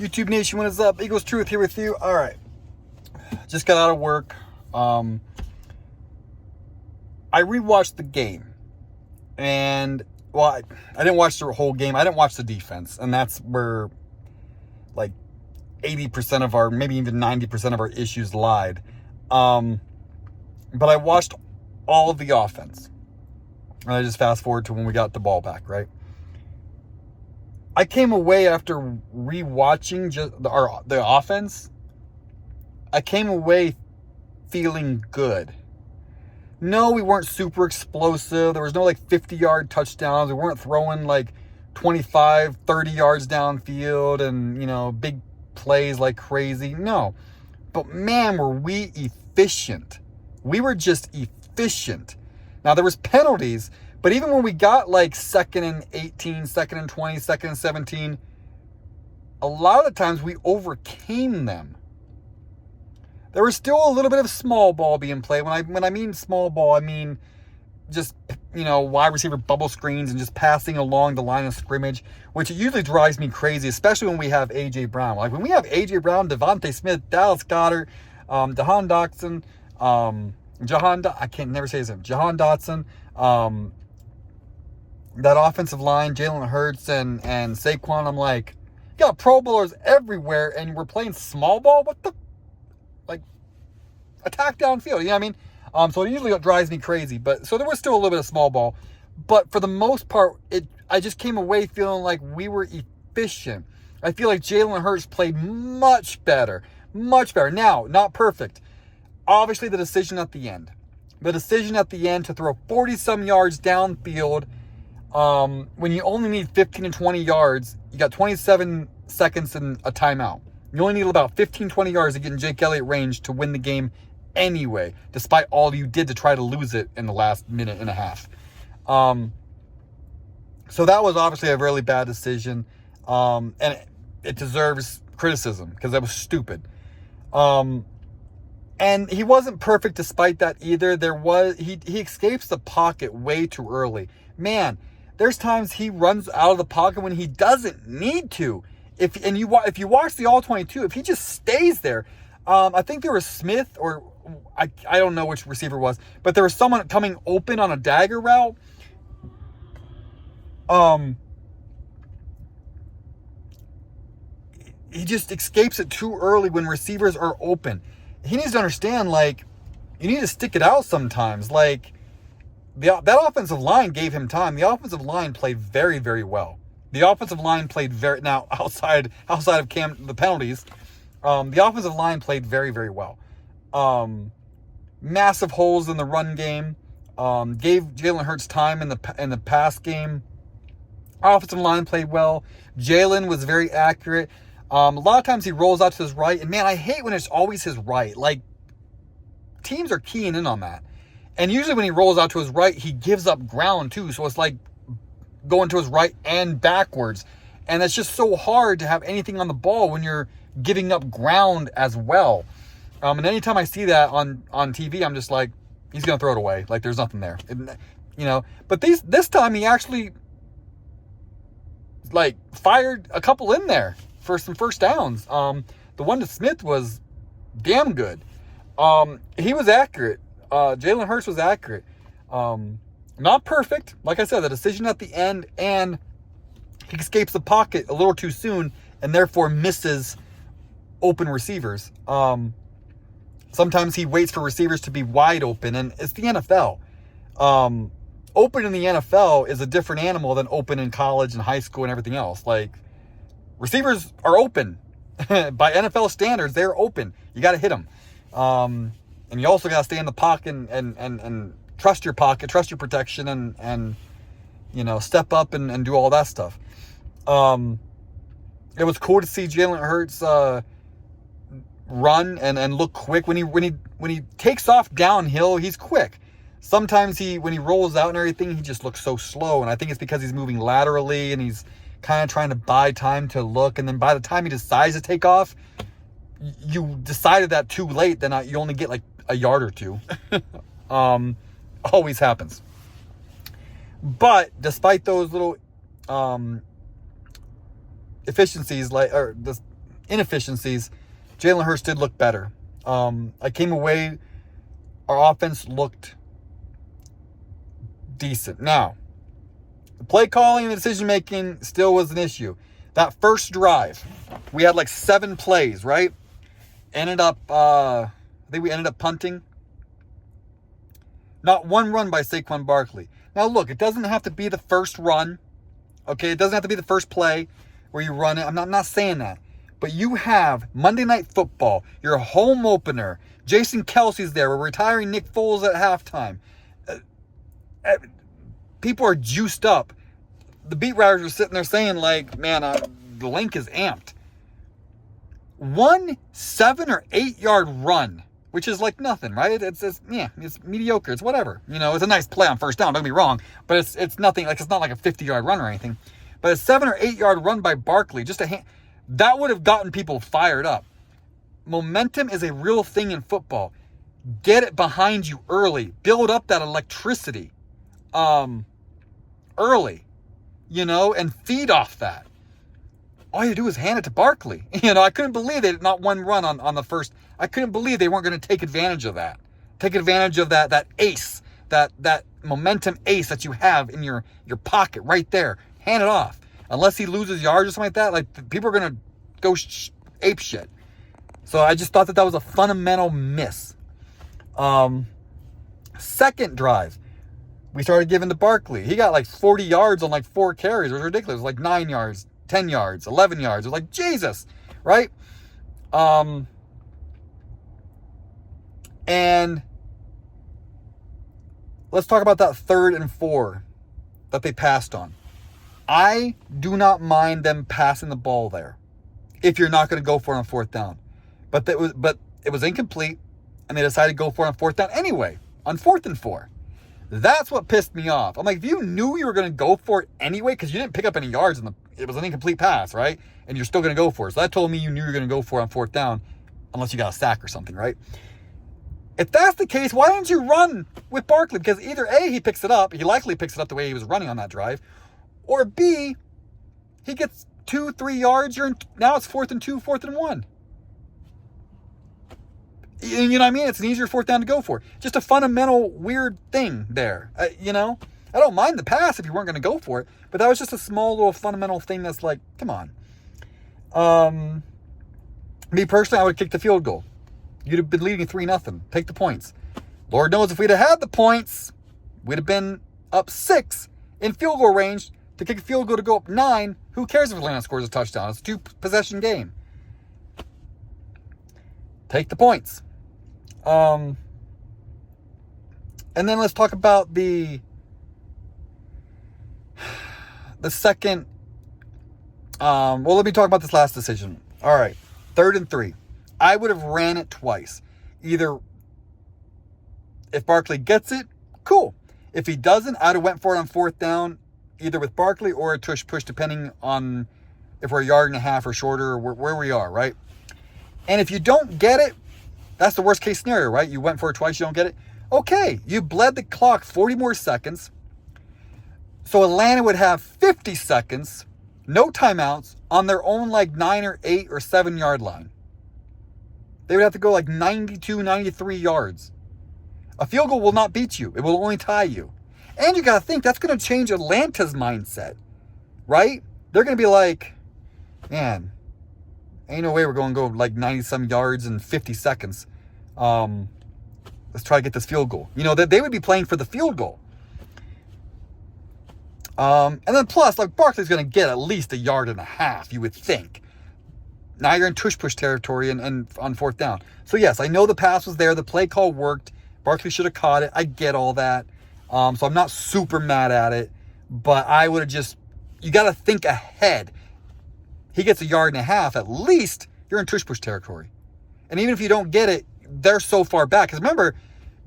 YouTube Nation, what is up? Eagles Truth here with you. All right. Just got out of work. I rewatched the game. And, well, I didn't watch the whole game. I didn't watch the defense. And that's where, like, 80% of our, maybe even 90% of our issues lied. But I watched all of the offense. And I just fast forward to when we got the ball back, right? I came away after rewatching the offense. I came away feeling good. No, we weren't super explosive. There was no 50-yard touchdowns. We weren't throwing 25, 30 yards downfield and, big plays like crazy. No. But man, were we efficient. We were just efficient. Now, there was penalties. But even when we got 2nd and 18, 2nd and 20, 2nd and 17, a lot of the times we overcame them. There was still a little bit of small ball being played. When I mean small ball, I mean just, wide receiver bubble screens and just passing along the line of scrimmage, which usually drives me crazy, especially when we have A.J. Brown. When we have A.J. Brown, Devontae Smith, Dallas Goedert, Jahan Dotson, I can't never say his name, Jahan Dotson, that offensive line, Jalen Hurts and Saquon, I'm like, you got Pro Bowlers everywhere, and we're playing small ball? What the? Attack downfield, you know what I mean? So it usually drives me crazy. But so there was still a little bit of small ball. But for the most part, I just came away feeling like we were efficient. I feel like Jalen Hurts played much better. Much better. Now, not perfect. Obviously, the decision at the end. The decision at the end to throw 40-some yards downfield when you only need 15 and 20 yards, you got 27 seconds and a timeout. You only need about 15, 20 yards to get in Jake Elliott range to win the game anyway, despite all you did to try to lose it in the last minute and a half. So that was obviously a really bad decision. And it deserves criticism because that was stupid. And he wasn't perfect despite that either. He escapes the pocket way too early. Man, there's times he runs out of the pocket when he doesn't need to. If you watch the All-22, if he just stays there, I think there was Smith or I don't know which receiver it was, but there was someone coming open on a dagger route. He just escapes it too early when receivers are open. He needs to understand, you need to stick it out sometimes. That offensive line gave him time. The offensive line played very, very well. The offensive line played now outside of the penalties. The offensive line played very, very well. Massive holes in the run game. Gave Jalen Hurts time in the pass game. Offensive line played well. Jalen was very accurate. A lot of times he rolls out to his right, and man, I hate when it's always his right. Teams are keying in on that. And usually when he rolls out to his right, he gives up ground too. So it's going to his right and backwards. And it's just so hard to have anything on the ball when you're giving up ground as well. And anytime I see that on TV, I'm just like, he's going to throw it away. There's nothing there. But this time he actually fired a couple in there for some first downs. The one to Smith was damn good. He was accurate. Jalen Hurts was accurate. Not perfect. Like I said, the decision at the end, and he escapes the pocket a little too soon and therefore misses open receivers. Sometimes he waits for receivers to be wide open, and it's the NFL. Open in the NFL is a different animal than open in college and high school and everything else. Receivers are open. By NFL standards, they're open. You got to hit them. And you also got to stay in the pocket and trust your pocket, trust your protection, and step up and do all that stuff. It was cool to see Jalen Hurts run and look quick. When he takes off downhill, he's quick. Sometimes when he rolls out and everything, he just looks so slow. And I think it's because he's moving laterally and he's kind of trying to buy time to look. And then by the time he decides to take off, you decided that too late. Then you only get a yard or two. Always happens. But despite those little efficiencies, inefficiencies, Jalen Hurts did look better. I came away, our offense looked decent. Now, the play calling and the decision making still was an issue. That first drive, we had like 7 plays, right? I think we ended up punting. Not one run by Saquon Barkley. Now look, it doesn't have to be the first run. Okay, it doesn't have to be the first play where you run it. I'm not saying that. But you have Monday Night Football, your home opener. Jason Kelsey's there. We're retiring Nick Foles at halftime. People are juiced up. The beat writers are sitting there saying, like, man, the link is amped. 1 7 or 8 yard run, which is like nothing, right? It's mediocre. It's whatever. You know, it's a nice play on first down. Don't get me wrong, but it's nothing. Like, it's not like a 50-yard run or anything. But a 7 or 8 yard run by Barkley, that would have gotten people fired up. Momentum is a real thing in football. Get it behind you early. Build up that electricity early, you know, and feed off that. All you do is hand it to Barkley. You know, I couldn't believe they did not one run on the first. I couldn't believe they weren't going to take advantage of that. Take advantage of that ace, that momentum ace that you have in your pocket right there. Hand it off. Unless he loses yards or something like that, like, people are going to go ape shit. So I just thought that was a fundamental miss. Second drive, we started giving to Barkley. He got like 40 yards on like 4 carries. It was ridiculous. It was like 9 yards, 10 yards, 11 yards. It was like, Jesus, right? And let's talk about that 3rd and 4 that they passed on. I do not mind them passing the ball there if you're not going to go for it on 4th down. But it was incomplete, and they decided to go for it on 4th down anyway, on 4th and 4. That's what pissed me off. I'm like, if you knew you were going to go for it anyway, because you didn't pick up any yards, it was an incomplete pass, right? And you're still going to go for it. So that told me you knew you were going to go for it on 4th down, unless you got a sack or something, right? If that's the case, why didn't you run with Barkley? Because either A, he picks it up. He likely picks it up the way he was running on that drive. Or B, he gets 2-3 yards. Now it's 4th and 2, 4th and 1. You know what I mean? It's an easier 4th down to go for. Just a fundamental weird thing there. You know? I don't mind the pass if you weren't going to go for it. But that was just a small little fundamental thing that's like, come on. Me personally, I would kick the field goal. You'd have been leading 3-0. Take the points. Lord knows if we'd have had the points, we'd have been up 6 in field goal range to kick a field goal to go up 9. Who cares if Atlanta scores a touchdown? It's a 2-possession game. Take the points. And then let's talk about the second. Let me talk about this last decision. All right. 3rd and 3. I would have ran it twice. Either if Barkley gets it, cool. If he doesn't, I'd have went for it on 4th down, either with Barkley or a tush push, depending on if we're a yard and a half or shorter or where we are, right? And if you don't get it, that's the worst case scenario, right? You went for it twice, you don't get it. Okay, you bled the clock 40 more seconds. So Atlanta would have 50 seconds, no timeouts, on their own like 9 or 8 or 7 yard line. They would have to go like 92, 93 yards. A field goal will not beat you. It will only tie you. And you got to think, that's going to change Atlanta's mindset, right? They're going to be like, man, ain't no way we're going to go like 90-some yards in 50 seconds. Let's try to get this field goal. You know, they would be playing for the field goal. And then plus, like, Barkley's going to get at least 1.5 yards, you would think. Now you're in tush-push territory and on 4th down. So, yes, I know the pass was there. The play call worked. Barkley should have caught it. I get all that. So I'm not super mad at it. But I would have just... You got to think ahead. He gets 1.5 yards, at least you're in tush-push territory. And even if you don't get it, they're so far back. Because remember,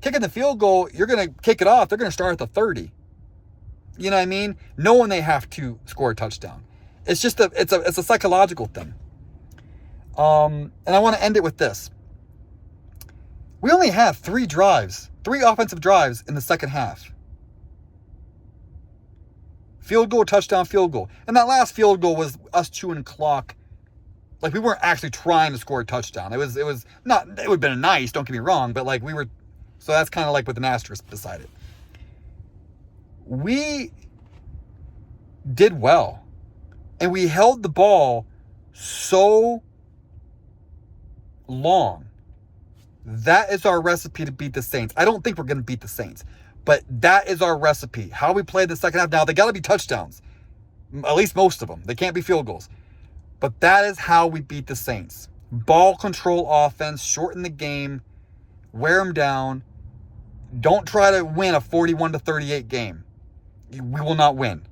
kicking the field goal, you're going to kick it off. They're going to start at the 30. You know what I mean? Knowing they have to score a touchdown. It's just it's a psychological thing. And I want to end it with this. We only have 3 offensive drives in the second half. Field goal, touchdown, field goal. And that last field goal was us chewing clock Like, we weren't actually trying to score a touchdown. It was not, it would have been nice, don't get me wrong, but like so that's kind of like with an asterisk beside it. We did well. And we held the ball so long. That is our recipe to beat the Saints. I don't think we're going to beat the Saints, but that is our recipe. How we played the second half. Now, they got to be touchdowns. At least most of them. They can't be field goals. But that is how we beat the Saints. Ball control offense, shorten the game, wear them down. Don't try to win a 41-38 game. We will not win.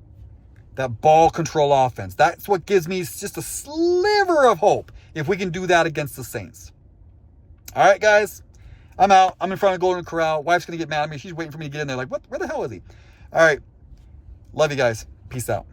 That ball control offense. That's what gives me just a sliver of hope if we can do that against the Saints. All right, guys. I'm out. I'm in front of Golden Corral. Wife's going to get mad at me. She's waiting for me to get in there like, what? Where the hell is he? All right. Love you guys. Peace out.